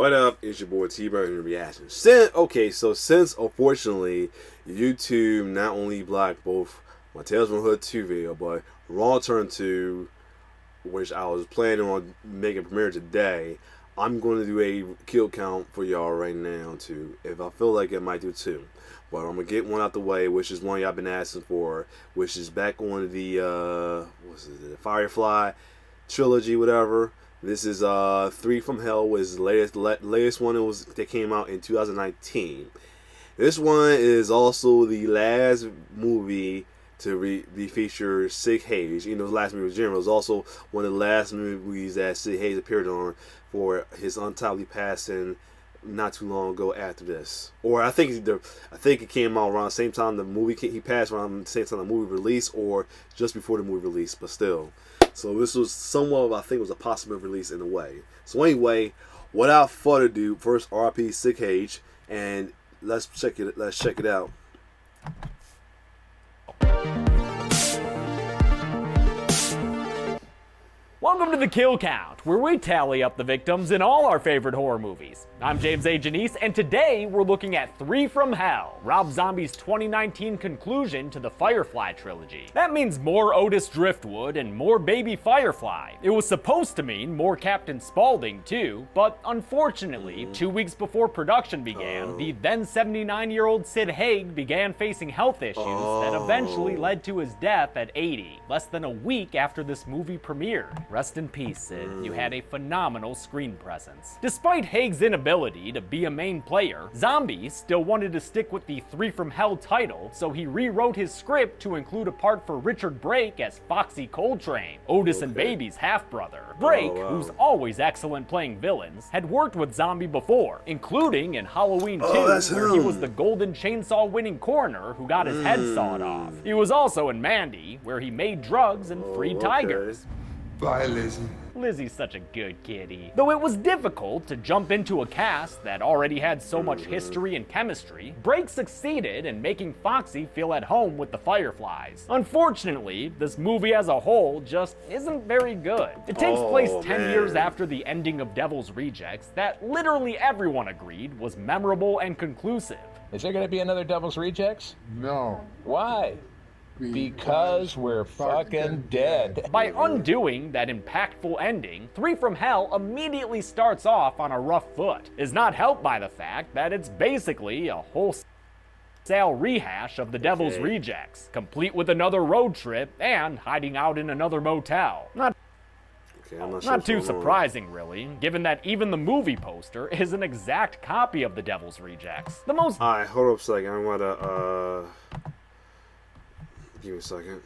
What up? It's your boy T-Bird in reaction. Since unfortunately YouTube not only blocked both my Tales from the Hood 2 video, but Wrong Turn 2, which I was planning on making a premiere today, I'm going to do a kill count for y'all right now too. If I feel like it, I might do two. But I'm going to get one out the way, which is one y'all been asking for, which is back on the, the Firefly trilogy, whatever. This is Three from Hell, was the latest one that came out in 2019. This one is also the last movie to be featured Sid Haig. You know, the last movie was General. It was also one of the last movies that Sid Haig appeared on for his untimely passing not too long ago after this. Or I think it came out around the same time the movie he passed, around the same time the movie released, or just before the movie released, but still. So this was somewhat, I think, was a possible release in a way. So anyway, without further ado, first RP Sid Haig, and let's check it out. Welcome to the Kill Count, where we tally up the victims in all our favorite horror movies. I'm James A. Janice, and today we're looking at Three from Hell, Rob Zombie's 2019 conclusion to the Firefly trilogy. That means more Otis Driftwood and more Baby Firefly. It was supposed to mean more Captain Spaulding too, but unfortunately, 2 weeks before production began, the then 79-year-old Sid Haig began facing health issues that eventually led to his death at 80, less than a week after this movie premiered. Rest in peace, Sid. You had a phenomenal screen presence. Despite Haig's inability to be a main player, Zombie still wanted to stick with the Three from Hell title, so he rewrote his script to include a part for Richard Brake as Foxy Coltrane, Otis and Baby's half-brother. Brake, who's always excellent playing villains, had worked with Zombie before, including in Halloween 2, where he was the Golden Chainsaw winning coroner who got his head sawed off. He was also in Mandy, where he made drugs and freed tigers. Bye, Lizzie. Lizzie's such a good kitty. Though it was difficult to jump into a cast that already had so much history and chemistry, Brake succeeded in making Foxy feel at home with the Fireflies. Unfortunately, this movie as a whole just isn't very good. It takes place 10 years after the ending of Devil's Rejects that literally everyone agreed was memorable and conclusive. Is there gonna be another Devil's Rejects? No. Why? Because we're fucking dead. By undoing that impactful ending, Three from Hell immediately starts off on a rough foot, is not helped by the fact that it's basically a wholesale rehash of the Devil's Rejects, complete with another road trip and hiding out in another motel. Not too surprising, really, given that even the movie poster is an exact copy of the Devil's Rejects. The most— Alright, hold up a second. I'm gonna, give me a second.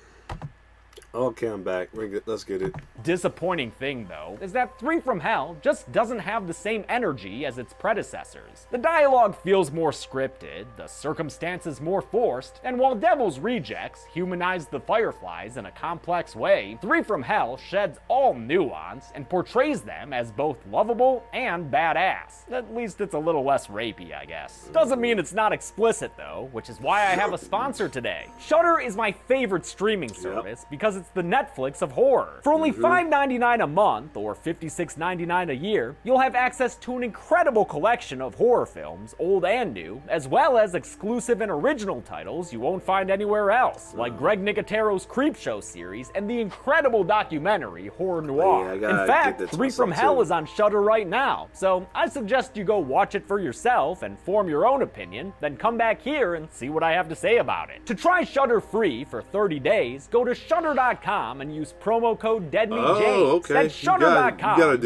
Okay, I'm back. Let's get it. disappointing thing, though, is that Three from Hell just doesn't have the same energy as its predecessors. The dialogue feels more scripted, the circumstances more forced, and while Devil's Rejects humanized the Fireflies in a complex way, Three from Hell sheds all nuance and portrays them as both lovable and badass. At least it's a little less rapey, I guess. Doesn't mean it's not explicit, though, which is why I have a sponsor today. Shudder is my favorite streaming service because it's the Netflix of horror. For only $5.99 a month, or $56.99 a year, you'll have access to an incredible collection of horror films, old and new, as well as exclusive and original titles you won't find anywhere else, like Greg Nicotero's Creepshow series and the incredible documentary Horror Noir. In fact, Three from Hell is on Shudder right now, so I suggest you go watch it for yourself and form your own opinion, then come back here and see what I have to say about it. To try Shudder free for 30 days, go to shudder.com and use promo code DeadMeatJames. That's shudder.com, SHUDDER,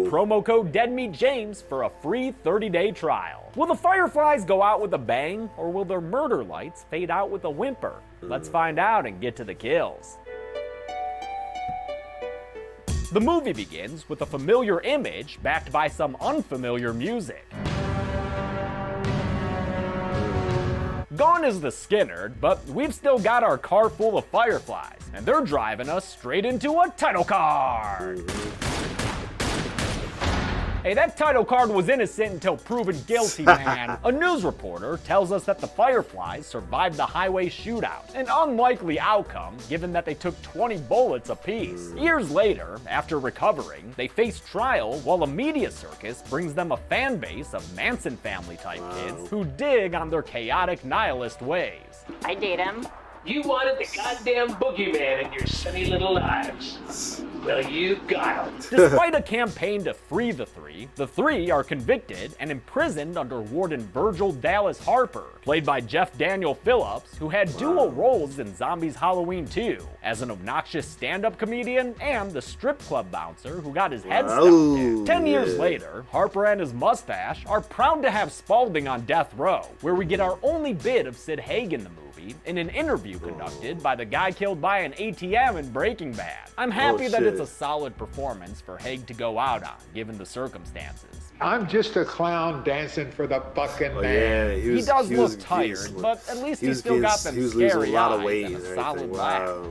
promo code DeadMeatJames for a free 30-day trial. Will the Fireflies go out with a bang, or will their murder lights fade out with a whimper? Let's find out and get to the kills. The movie begins with a familiar image backed by some unfamiliar music. Gone is the Skinnerd, but we've still got our car full of Fireflies, and they're driving us straight into a title card. Hey, that title card was innocent until proven guilty, man. A news reporter tells us that the Fireflies survived the highway shootout, an unlikely outcome given that they took 20 bullets apiece. Years later, after recovering, they face trial while a media circus brings them a fan base of Manson family type kids who dig on their chaotic nihilist ways. I date him. You wanted the goddamn boogeyman in your sunny little lives. Well, you got him. Despite a campaign to free the three are convicted and imprisoned under Warden Virgil Dallas Harper, played by Jeff Daniel Phillips, who had dual roles in Zombies Halloween 2, as an obnoxious stand-up comedian and the strip club bouncer who got his head stomped in. 10 years later, Harper and his mustache are proud to have Spaulding on death row, where we get our only bit of Sid Haig in the movie in an interview conducted by the guy killed by an ATM in Breaking Bad. I'm happy that it's a solid performance for Haig to go out on, given the circumstances. I'm just a clown dancing for the fucking man. Yeah, He does look tired, but at least he still got them scary eyes and a solid laugh.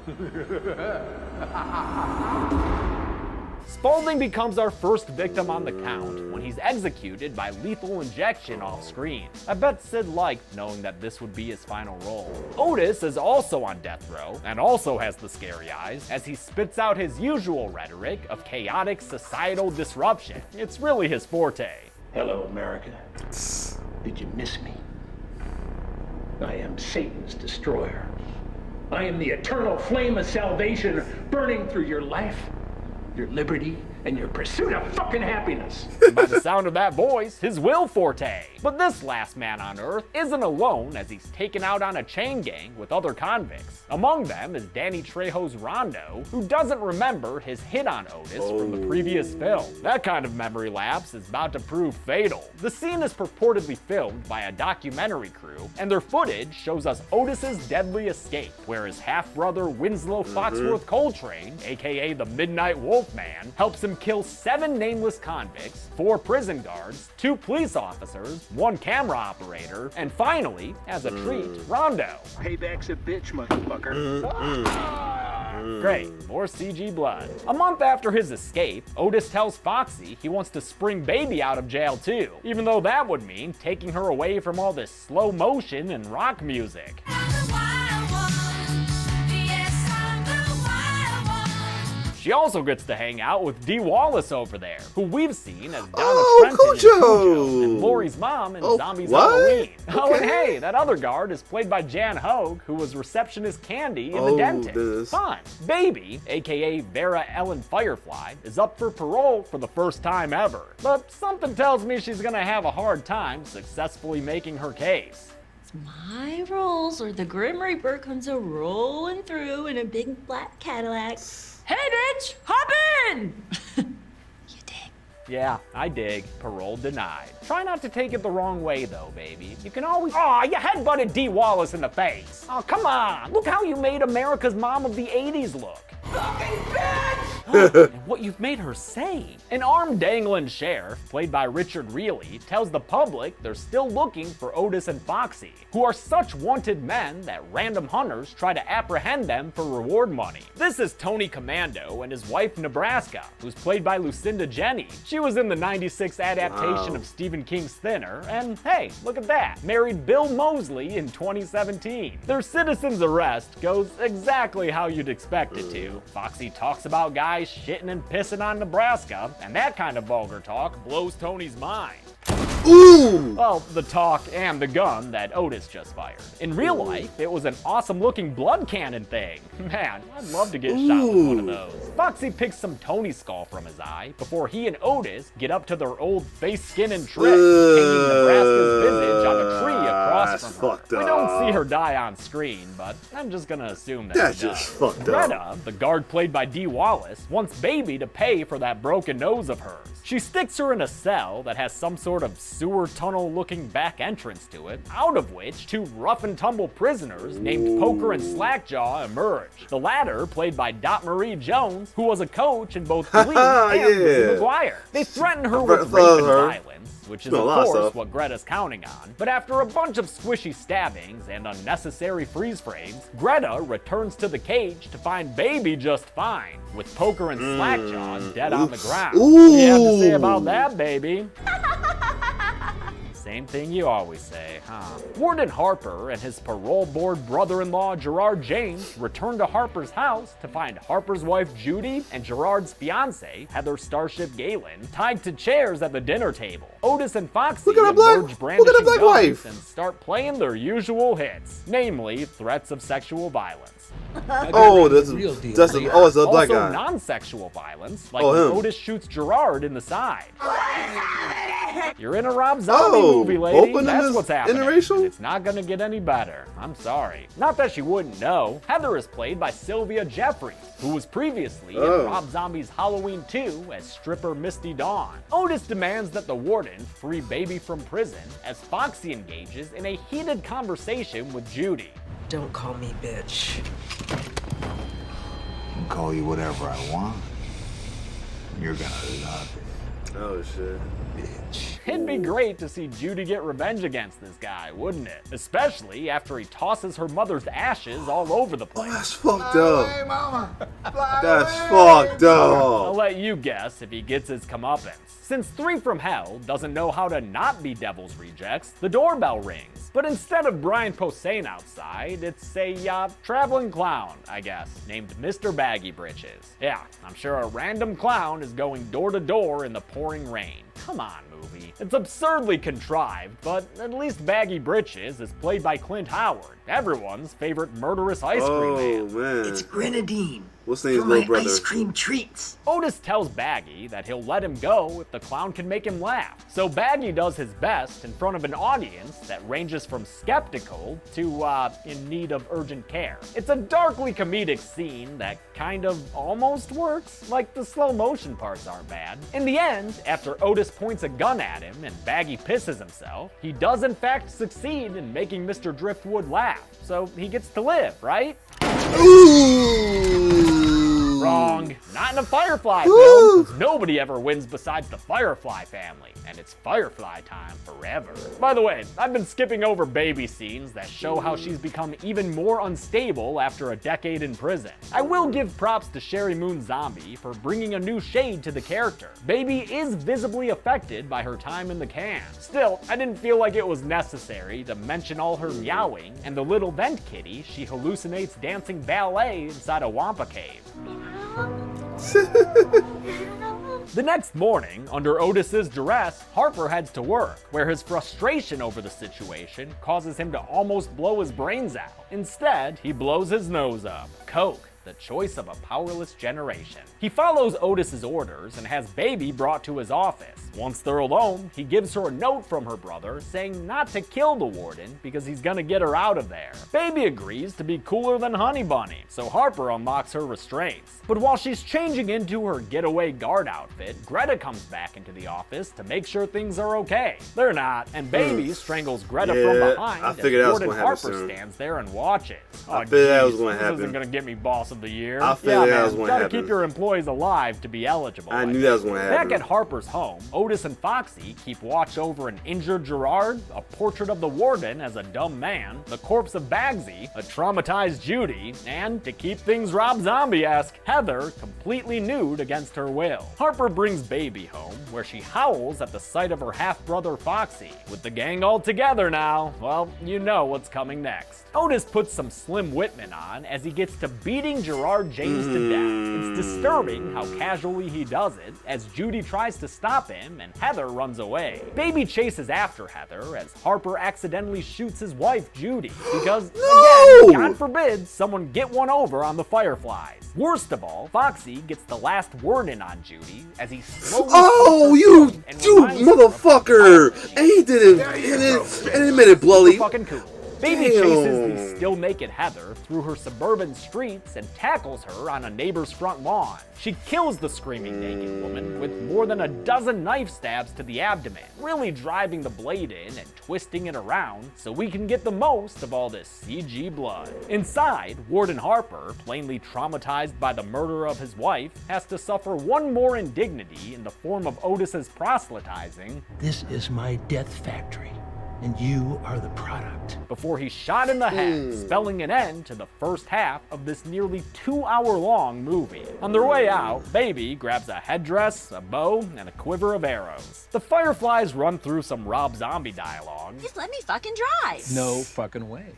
Spaulding becomes our first victim on the count when he's executed by lethal injection off screen. I bet Sid liked knowing that this would be his final role. Otis is also on death row and also has the scary eyes as he spits out his usual rhetoric of chaotic societal disruption. It's really his forte. Hello, America. Did you miss me? I am Satan's destroyer. I am the eternal flame of salvation burning through your life, your liberty, and your pursuit of fucking happiness. By the sound of that voice, his will forte. But this last man on Earth isn't alone as he's taken out on a chain gang with other convicts. Among them is Danny Trejo's Rondo, who doesn't remember his hit on Otis from the previous film. That kind of memory lapse is about to prove fatal. The scene is purportedly filmed by a documentary crew, and their footage shows us Otis's deadly escape, where his half-brother Winslow Foxworth Coltrane, aka the Midnight Wolfman, helps him kill 7 nameless convicts, 4 prison guards, 2 police officers, 1 camera operator, and finally, as a treat, Rondo. Payback's a bitch, motherfucker. Great, more CG blood. A month after his escape, Otis tells Foxy he wants to spring Baby out of jail too, even though that would mean taking her away from all this slow motion and rock music. She also gets to hang out with Dee Wallace over there, who we've seen as Donna Trenton in Cujo, and Laurie's mom in Zombies Halloween. Oh, and hey, that other guard is played by Jan Hogue, who was receptionist Candy in The Dentist. Fun. Baby, aka Vera Ellen Firefly, is up for parole for the first time ever. But something tells me she's gonna have a hard time successfully making her case. My rules, or the Grim Reaper comes a rolling through in a big black Cadillac. Hey, bitch, hop in! You dig? Yeah, I dig. Parole denied. Try not to take it the wrong way, though, baby. You can always— Aw, you headbutted Dee Wallace in the face. Oh, come on. Look how you made America's mom of the 80s look. Fucking bitch! And what you've made her say. An arm-dangling sheriff, played by Richard Reilly, tells the public they're still looking for Otis and Foxy, who are such wanted men that random hunters try to apprehend them for reward money. This is Tony Commando and his wife Nebraska, who's played by Lucinda Jenny. She was in the '96 adaptation of Stephen King's Thinner, and hey, look at that, married Bill Moseley in 2017. Their citizen's arrest goes exactly how you'd expect it to. Foxy talks about guys shitting and pissing on Nebraska, and that kind of vulgar talk blows Tony's mind. Ooh! Well, the talk and the gun that Otis just fired. In real life, it was an awesome-looking blood cannon thing. Man, I'd love to get shot with one of those. Foxy picks some Tony skull from his eye before he and Otis get up to their old face, skin, and trick, hanging Nebraska's visage on a tree across from her. We don't see her die on screen, but I'm just gonna assume that she does. Just fucked up. Greta, the guard played by Dee Wallace, wants Baby to pay for that broken nose of hers. She sticks her in a cell that has some sort sort of sewer tunnel looking back entrance to it, out of which two rough and tumble prisoners named Poker and Slackjaw emerge. The latter played by Dot Marie Jones, who was a coach in both Glee and Lizzie McGuire. They threaten her with rape and violence, which is of course what Greta's counting on. But after a bunch of squishy stabbings and unnecessary freeze frames, Greta returns to the cage to find Baby just fine, with Poker and Slackjaw dead on the ground. What do you have to say about that, baby? Same thing you always say, huh? Warden Harper and his parole board brother-in-law Gerard James return to Harper's house to find Harper's wife Judy and Gerard's fiance Heather Starship Galen tied to chairs at the dinner table. Otis and Foxy emerge brandishing guns and start playing their usual hits, namely threats of sexual violence. Oh, it's a black guy. Also non-sexual violence, like when Otis shoots Gerard in the side. You're in a Rob Zombie movie, lady. That's what's happening. Interracial? It's not gonna get any better. I'm sorry. Not that she wouldn't know. Heather is played by Sylvia Jeffries, who was previously in Rob Zombie's Halloween 2 as stripper Misty Dawn. Otis demands that the warden free Baby from prison as Foxy engages in a heated conversation with Judy. Don't call me bitch. I can call you whatever I want. You're gonna love it. Oh shit. Bitch. It'd be great to see Judy get revenge against this guy, wouldn't it? Especially after he tosses her mother's ashes all over the place. That's fucked up. Hey, mama. That's fucked I'll up. let you guess if he gets his comeuppance. Since 3 from Hell doesn't know how to not be Devil's Rejects, the doorbell rings. But instead of Brian Posehn outside, it's a traveling clown, I guess, named Mr. Baggy Britches. Yeah, I'm sure a random clown is going door to door in the pouring rain. Come on, movie. It's absurdly contrived, but at least Baggy Britches is played by Clint Howard, everyone's favorite murderous ice cream man. Man. It's grenadine. What's his for little my brother? ice cream treats. Otis tells Baggy that he'll let him go if the clown can make him laugh. So Baggy does his best in front of an audience that ranges from skeptical to in need of urgent care. It's a darkly comedic scene that kind of almost works, like the slow motion parts aren't bad. In the end, after Otis points a gun at him and Baggy pisses himself, he does in fact succeed in making Mr. Driftwood laugh, so he gets to live, right? Ooh. Wrong. Not in a Firefly film. Nobody ever wins besides the Firefly family, and it's Firefly time forever. By the way, I've been skipping over Baby scenes that show how she's become even more unstable after a decade in prison. I will give props to Sherry Moon Zombie for bringing a new shade to the character. Baby is visibly affected by her time in the can. Still, I didn't feel like it was necessary to mention all her meowing and the little vent kitty she hallucinates dancing ballet inside a Wampa cave. The next morning, under Otis's duress, Harper heads to work, where his frustration over the situation causes him to almost blow his brains out. Instead, he blows his nose up. Coke, the choice of a powerless generation. He follows Otis's orders and has Baby brought to his office. Once they're alone, he gives her a note from her brother saying not to kill the warden because he's gonna get her out of there. Baby agrees to be cooler than Honey Bunny, so Harper unlocks her restraints. But while she's changing into her getaway guard outfit, Greta comes back into the office to make sure things are okay. They're not, and Baby strangles Greta from behind I figured as that was Warden gonna happen Harper soon. stands there and watches. I figured that was geez, gonna This happen. isn't gonna get me boss of the year. I figured that was man, gonna gotta happen. keep your employees alive to be eligible. I knew that was gonna happen. Back at Harper's home, Otis and Foxy keep watch over an injured Gerard, a portrait of the warden as a dumb man, the corpse of Bagsy, a traumatized Judy, and, to keep things Rob Zombie-esque, Heather completely nude against her will. Harper brings Baby home, where she howls at the sight of her half-brother Foxy. With the gang all together now, well, you know what's coming next. Otis puts some Slim Whitman on as he gets to beating Gerard James to death. It's disturbing how casually he does it, as Judy tries to stop him and Heather runs away. Baby chases after Heather as Harper accidentally shoots his wife, Judy, because, again, God forbid someone get one over on the Fireflies. Worst of all, Foxy gets the last word in on Judy as he slowly motherfucker! And he did it, and it made it bloody. fucking cool. Baby chases the still naked Heather through her suburban streets and tackles her on a neighbor's front lawn. She kills the screaming naked woman with more than a dozen knife stabs to the abdomen, really driving the blade in and twisting it around so we can get the most of all this CG blood. Inside, Warden Harper, plainly traumatized by the murder of his wife, has to suffer one more indignity in the form of Otis's proselytizing. This is my death factory, and you are the product. Before he's shot in the head, spelling an end to the first half of this nearly 2-hour-long movie. On their way out, Baby grabs a headdress, a bow, and a quiver of arrows. The Fireflies run through some Rob Zombie dialogue. Just let me fucking drive. No fucking way.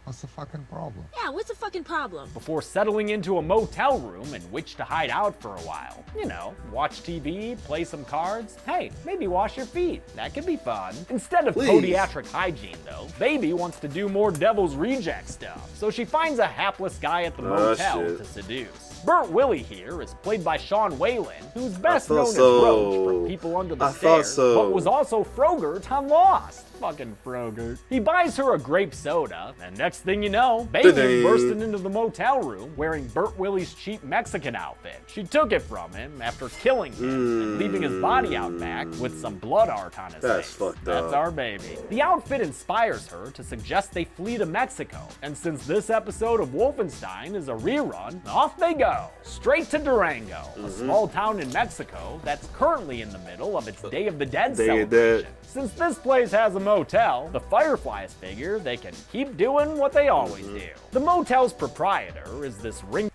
What's the fucking problem? Yeah, what's the fucking problem? Before settling into a motel room in which to hide out for a while. You know, watch TV, play some cards, hey, maybe wash your feet. That could be fun. Instead of podiatric hygiene, though, Baby wants to do more Devil's Reject stuff, so she finds a hapless guy at the motel to seduce. Burt Willie here is played by Sean Whalen, who's best known as Roach from People Under the Stairs, but was also Frogurt on Lost. Fucking Frogurt. He buys her a grape soda, and next thing you know, Baby is bursting into the motel room wearing Burt Willie's cheap Mexican outfit. She took it from him after killing him and leaving his body out back with some blood art on his face. That's our Baby. The outfit inspires her to suggest they flee to Mexico, and since this episode of Wolfenstein is a rerun, off they go. Straight to Durango, a small town in Mexico that's currently in the middle of its Day of the Dead celebration. Since this place has a motel, the Fireflies figure they can keep doing what they always do. The motel's proprietor is this Ringo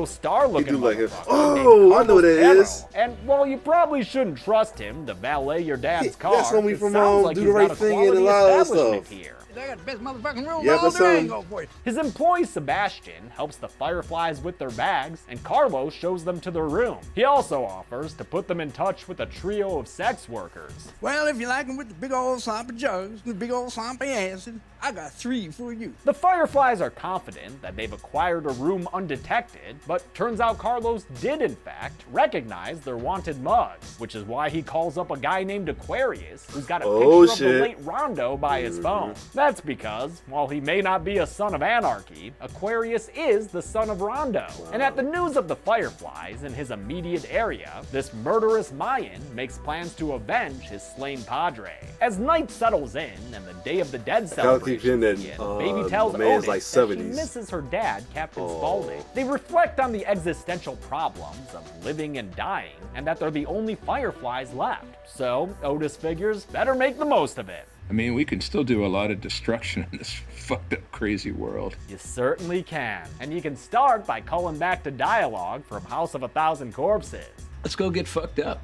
Starr looking motherfucker. Oh, I know what it is. And while you probably shouldn't trust him to valet your dad's car, that's when we from like Do the Right Thing and a lot of stuff. Here. I got the best motherfucking room Yeah, all but Durango for you. His employee Sebastian helps the Fireflies with their bags, and Carlos shows them to their room. He also offers to put them in touch with a trio of sex workers. Well, if you like them with the big old sloppy jugs and the big old sloppy acid, I got 3 for you. The Fireflies are confident that they've acquired a room undetected, but turns out Carlos did in fact recognize their wanted mugs, which is why he calls up a guy named Aquarius who's got a picture of the late Rondo by his phone. That's because, while he may not be a son of anarchy, Aquarius is the son of Rondo. And at the news of the Fireflies in his immediate area, this murderous Mayan makes plans to avenge his slain padre. As night settles in and the Day of the Dead celebration begins, Baby tells Otis that she misses her dad, Captain Spaulding. They reflect on the existential problems of living and dying, and that they're the only Fireflies left. So, Otis figures better make the most of it. I mean, we can still do a lot of destruction in this fucked up, crazy world. You certainly can. And you can start by calling back to dialogue from House of a Thousand Corpses. Let's go get fucked up.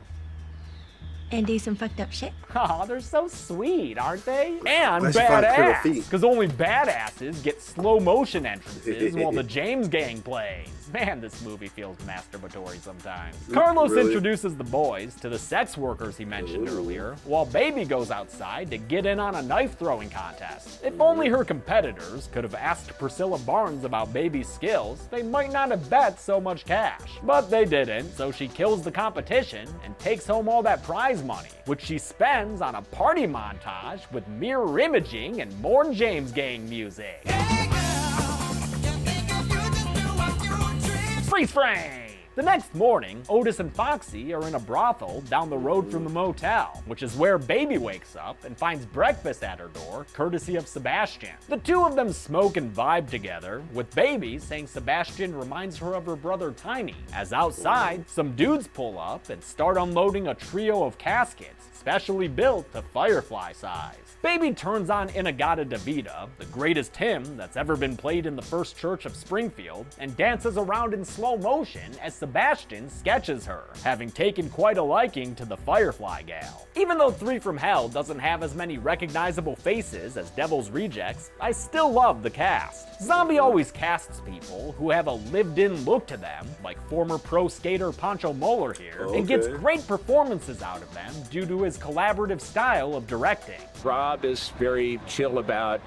And do some fucked up shit. Aw, they're so sweet, aren't they? And badass, because only badasses get slow motion entrances while the James Gang plays. Man, this movie feels masturbatory sometimes. Carlos introduces the boys to the sex workers he mentioned earlier, while Baby goes outside to get in on a knife throwing contest. If only her competitors could have asked Priscilla Barnes about Baby's skills, they might not have bet so much cash. But they didn't, so she kills the competition and takes home all that prize money, which she spends on a party montage with mirror imaging and more James Gang music. Freeze frame! The next morning, Otis and Foxy are in a brothel down the road from the motel, which is where Baby wakes up and finds breakfast at her door, courtesy of Sebastian. The two of them smoke and vibe together, with Baby saying Sebastian reminds her of her brother Tiny. As outside, some dudes pull up and start unloading a trio of caskets, specially built to Firefly size. Baby turns on Inagata Davida, the greatest hymn that's ever been played in the First Church of Springfield, and dances around in slow motion as Sebastian sketches her, having taken quite a liking to the Firefly gal. Even though 3 from Hell doesn't have as many recognizable faces as Devil's Rejects, I still love the cast. Zombie always casts people who have a lived-in look to them, like former pro skater Pancho Moeller here, and gets great performances out of them due to his collaborative style of directing. Rob is very chill about,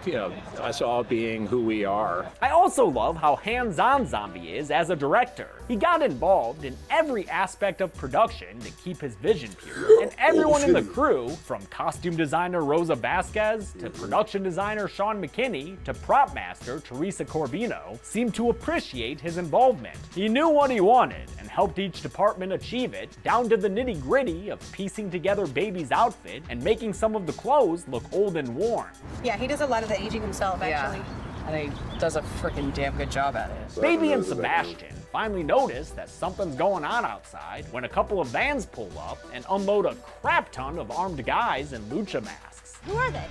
us all being who we are. I also love how hands-on Zombie is as a director. He got involved involved in every aspect of production to keep his vision pure, and everyone in the crew, from costume designer Rosa Vasquez to production designer Sean McKinney to prop master Teresa Corvino, seemed to appreciate his involvement. He knew what he wanted and helped each department achieve it, down to the nitty-gritty of piecing together Baby's outfit and making some of the clothes look old and worn. Yeah, he does a lot of the aging himself, actually. And he does a freaking damn good job at it. Baby and Sebastian finally notice that something's going on outside when a couple of vans pull up and unload a crap ton of armed guys in lucha masks. Who are they?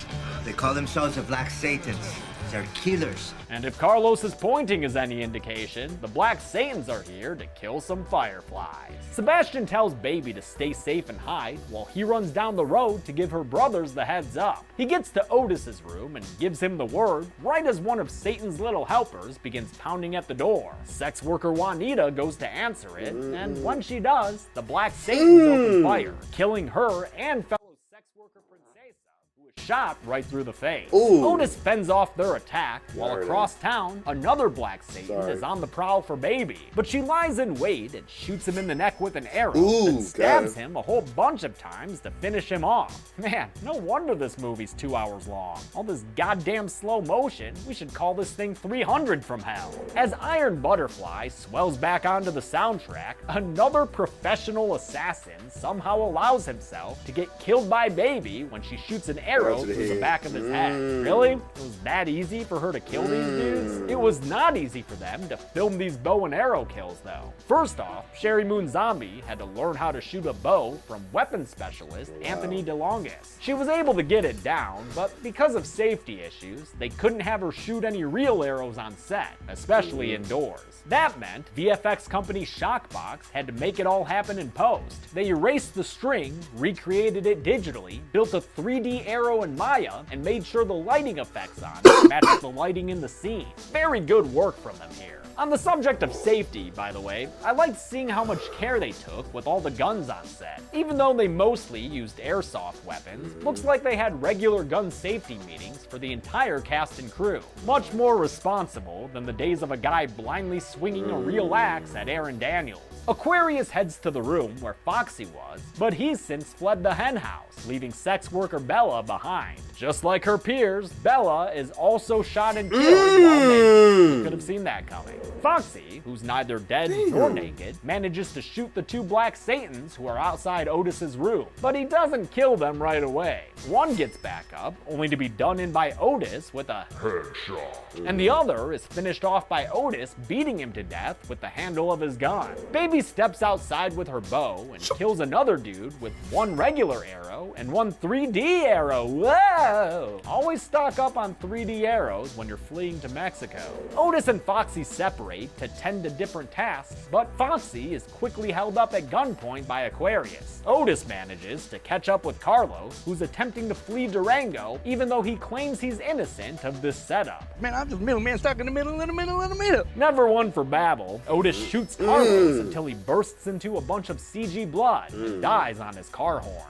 They call themselves the Black Satans. They're killers. And if Carlos's pointing is any indication, the Black Satans are here to kill some Fireflies. Sebastian tells Baby to stay safe and hide while he runs down the road to give her brothers the heads up. He gets to Otis's room and gives him the word right as one of Satan's little helpers begins pounding at the door. Sex worker Juanita goes to answer it, and when she does, the Black Satans open fire, killing her and fellow sex worker Princesa, who is shot right through the face. Otis fends off their attack, while across town, another Black Satan is on the prowl for Baby. But she lies in wait and shoots him in the neck with an arrow, and stabs him a whole bunch of times to finish him off. Man, no wonder this movie's 2 hours long. All this goddamn slow motion, we should call this thing 300 from hell. As Iron Butterfly swells back onto the soundtrack, another professional assassin somehow allows himself to get killed by Baby when she shoots an arrow through the back of his head. Really? It was that easy for her to kill these dudes? It was not easy for them to film these bow and arrow kills, though. First off, Sherry Moon Zombie had to learn how to shoot a bow from weapons specialist Anthony DeLongis. She was able to get it down, but because of safety issues, they couldn't have her shoot any real arrows on set, especially indoors. That meant VFX company Shockbox had to make it all happen in post. They erased the string, recreated it digitally, built a 3D arrow in Maya, and made sure the lighting effects on it matched the lighting in the scene. Very good work from them here. On the subject of safety, by the way, I liked seeing how much care they took with all the guns on set. Even though they mostly used airsoft weapons, looks like they had regular gun safety meetings for the entire cast and crew. Much more responsible than the days of a guy blindly swinging a real axe at Aaron Daniels. Aquarius heads to the room where Foxy was, but he's since fled the hen house, leaving sex worker Bella behind. Just like her peers, Bella is also shot and killed while naked. You could have seen that coming. Foxy, who's neither dead nor naked, manages to shoot the two Black Satans who are outside Otis's room, but he doesn't kill them right away. One gets back up, only to be done in by Otis with a headshot, and the other is finished off by Otis beating him to death with the handle of his gun. Baby steps outside with her bow and kills another dude with one regular arrow and one 3D arrow. Whoa! Always stock up on 3D arrows when you're fleeing to Mexico. Otis and Foxy separate to tend to different tasks, but Foxy is quickly held up at gunpoint by Aquarius. Otis manages to catch up with Carlos, who's attempting to flee Durango, even though he claims he's innocent of this setup. Man, I'm just a middleman stuck in the middle, in the middle, in the middle. Never one for babble, Otis shoots Carlos until he bursts into a bunch of CG blood and dies on his car horn.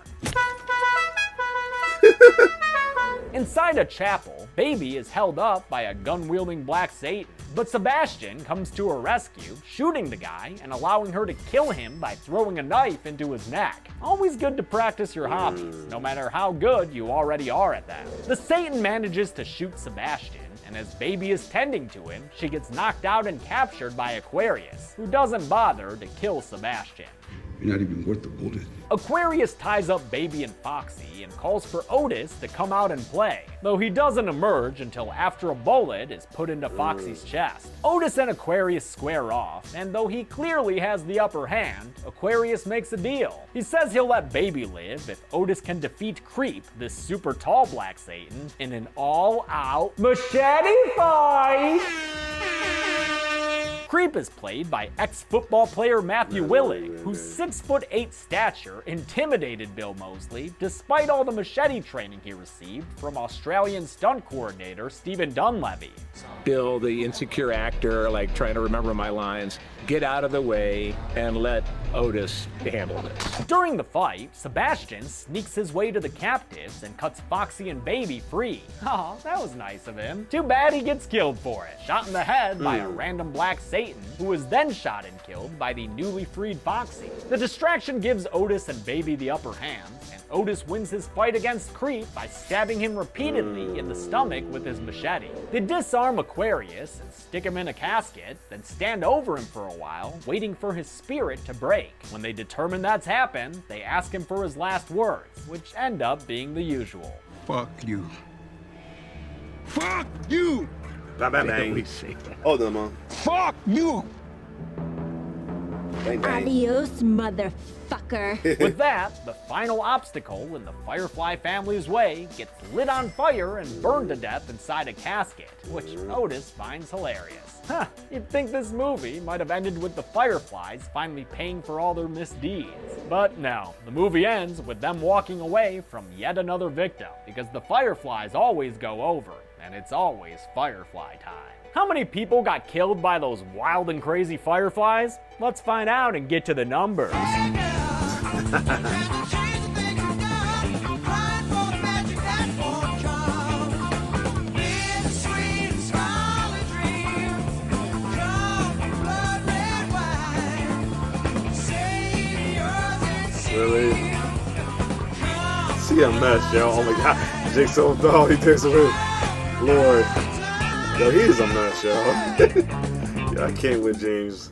Inside a chapel, Baby is held up by a gun-wielding Black Satan, but Sebastian comes to her rescue, shooting the guy and allowing her to kill him by throwing a knife into his neck. Always good to practice your hobbies, no matter how good you already are at them. The Satan manages to shoot Sebastian, and as Baby is tending to him, she gets knocked out and captured by Aquarius, who doesn't bother to kill Sebastian. You're not even worth the bullet. Aquarius ties up Baby and Foxy and calls for Otis to come out and play, though he doesn't emerge until after a bullet is put into Foxy's chest. Otis and Aquarius square off, and though he clearly has the upper hand, Aquarius makes a deal. He says he'll let Baby live if Otis can defeat Creep, this super tall Black Satan, in an all-out machete fight! Creep is played by ex-football player Matthew Willig, whose 6'8" stature intimidated Bill Moseley despite all the machete training he received from Australian stunt coordinator Stephen Dunleavy. Bill, the insecure actor, like trying to remember my lines, get out of the way and let Otis handle this. During the fight, Sebastian sneaks his way to the captives and cuts Foxy and Baby free. Aw, that was nice of him. Too bad he gets killed for it, shot in the head by a random Black Satan Satan, who is then shot and killed by the newly freed Foxy. The distraction gives Otis and Baby the upper hand, and Otis wins his fight against Creep by stabbing him repeatedly in the stomach with his machete. They disarm Aquarius and stick him in a casket, then stand over him for a while, waiting for his spirit to break. When they determine that's happened, they ask him for his last words, which end up being the usual. Fuck you. Fuck you! Bang, bang, They bang. always say that. Oh, no, man. Fuck you! Bang, bang. Adios, motherfucker. With that, the final obstacle in the Firefly family's way gets lit on fire and burned to death inside a casket, which Otis finds hilarious. Huh, you'd think this movie might have ended with the Fireflies finally paying for all their misdeeds. But no, the movie ends with them walking away from yet another victim, because the Fireflies always go over, and it's always Firefly time. How many people got killed by those wild and crazy Fireflies? Let's find out and get to the numbers. Really? See a mess, yo. Oh my god. Jigsaw dog, he takes away. Lord. Yo, he is a mess, yo. Yeah, I can't with James.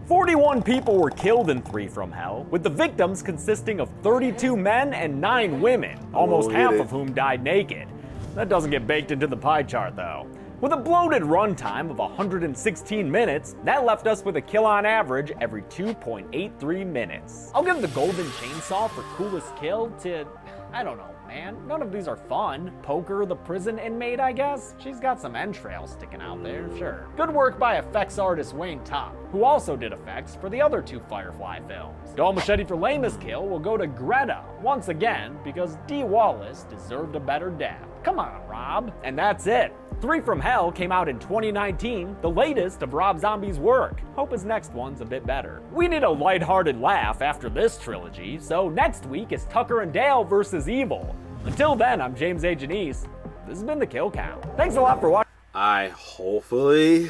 41 people were killed in 3 from Hell, with the victims consisting of 32 men and 9 women, almost half of whom died naked. That doesn't get baked into the pie chart, though. With a bloated runtime of 116 minutes, that left us with a kill on average every 2.83 minutes. I'll give the Golden Chainsaw for coolest kill to, I don't know, man. None of these are fun. Poker, the prison inmate, I guess? She's got some entrails sticking out there, sure. Good work by effects artist Wayne Top, who also did effects for the other 2 Firefly films. Dull Machete for lamest kill will go to Greta, once again, because Dee Wallace deserved a better death. Come on, Rob. And that's it. 3 from Hell came out in 2019, the latest of Rob Zombie's work. Hope his next one's a bit better. We need a lighthearted laugh after this trilogy, so next week is Tucker and Dale versus Evil. Until then, I'm James A. Janice. This has been The Kill Count. Thanks a lot for watching. I hopefully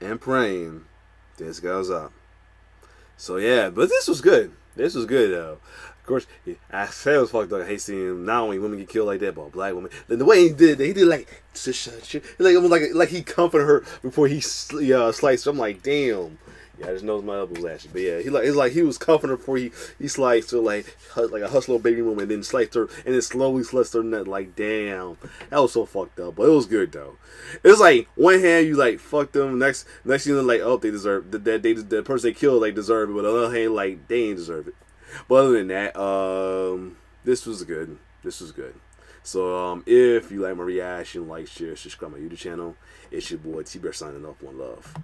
am praying this goes up. So yeah, but this was good. This was good though. Of course, I said it was fucked up. I hate seeing not only women get killed like that, but black women. Then the way he did like like he comforted her before he sliced her. I'm like, damn. Yeah, I just knows my elbows actually. But yeah, it's like he was comforting her before he sliced her like a hustler baby woman, and then sliced her and then slowly sliced her nut. Like, damn, that was so fucked up. But it was good though. It's like one hand you like fuck them, next you know like, oh, they deserve that, the person they killed like deserve it, but on the other hand like they ain't deserve it. But other than that, this was good. This was good. So if you like my reaction, like, share, subscribe my YouTube channel. It's your boy T-Bear signing off. One love.